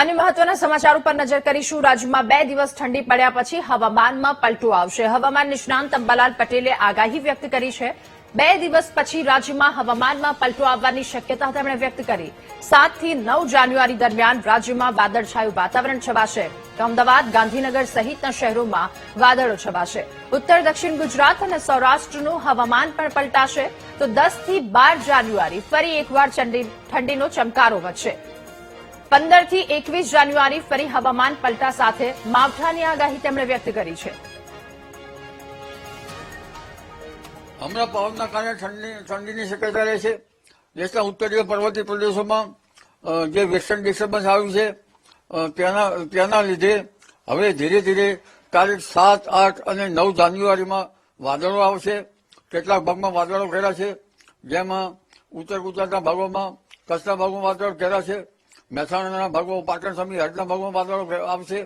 અને મહત્વના સમાચાર ઉપર નજર કરીશું। રાજ્યમાં 2 દિવસ ઠંડી પડ્યા પછી હવામાનમાં પલટો આવશે। હવામાન નિષ્ણાંત અંબાલાલ પટેલે આગાહી વ્યક્ત કરી છે। 2 દિવસ પછી રાજ્યમાં હવામાનમાં પલટો આવવાની શક્યતા તેમણે વ્યક્ત કરી। 7 થી 9 જાન્યુઆરી દરમિયાન રાજ્યમાં વાદળછાયું વાતાવરણ છવાશે। તો અમદાવાદ, ગાંધીનગર સહિતના શહેરોમાં વાદળો છવાશે। ઉત્તર દક્ષિણ ગુજરાત અને સૌરાષ્ટ્રનું હવામાન પણ પલટાશે। તો 10 થી 12 જાન્યુઆરી ફરી એકવાર ઠંડીનો ચમકારો વધશે। 15 થી 21 જાન્યુઆરી ફરી હવામાન પલટા સાથે માવઠાની આગાહી તેમણે વ્યક્ત કરી છે। હમણાં પવનના કારણે ઠંડીની શક્યતા રહેશે। દેશના ઉત્તરીય પર્વતીય પ્રદેશોમાં જે વેસ્ટર્ન ડિસ્ટર્બન્સ આવ્યું છે તેના લીધે હવે ધીરે ધીરે તારીખ 7, 8 અને 9 જાન્યુઆરીમાં વાદળો આવશે। કેટલાક ભાગમાં વાદળો ઘેરાશે, જેમાં ઉત્તર ગુજરાતના ભાગોમાં કચ્છના ભાગોમાં વાદળો ઘેરાશે। મહેસાણાના ભાગો, પાટણ સમી હડના ભાગોમાં વાદળો આવશે।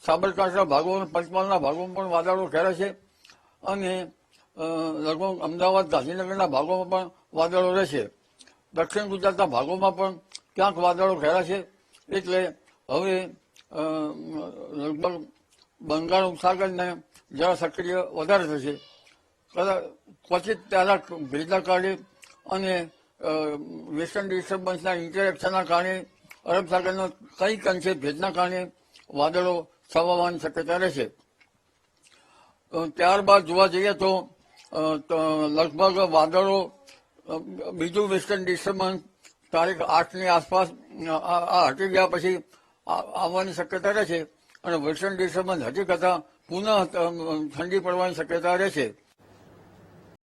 સાબરકાંઠાના ભાગો અને પંચમહાલના ભાગોમાં પણ વાદળો ઘેરાશે અને લગભગ અમદાવાદ, ગાંધીનગરના ભાગોમાં પણ વાદળો રહેશે। દક્ષિણ ગુજરાતના ભાગોમાં પણ ક્યાંક વાદળો ઘેરાશે। એટલે હવે લગભગ બંગાળ ઉપસાગરને જરા સક્રિય વધારે થશે। ક્વચિત ત્યાંના ભેજના કારણે અને વેસ્ટર્ન ડિસ્ટર્બન્સના ઇન્ટરેક્શનના કારણે અરબ સાગરના કંઈક અંશે ભેજના કારણે વાદળો છવાવાની શક્યતા રહેશે। ત્યારબાદ જોવા જઈએ તો લગભગ વાદળો બીજું વેસ્ટર્ન ડિસ્ટર્બન્સ તારીખ 8ની આસપાસ હટી ગયા પછી આવવાની શક્યતા રહેશે અને વેસ્ટર્ન ડિસ્ટર્બન્સ હટી કરતા પુનઃ ઠંડી પડવાની શક્યતા રહેશે।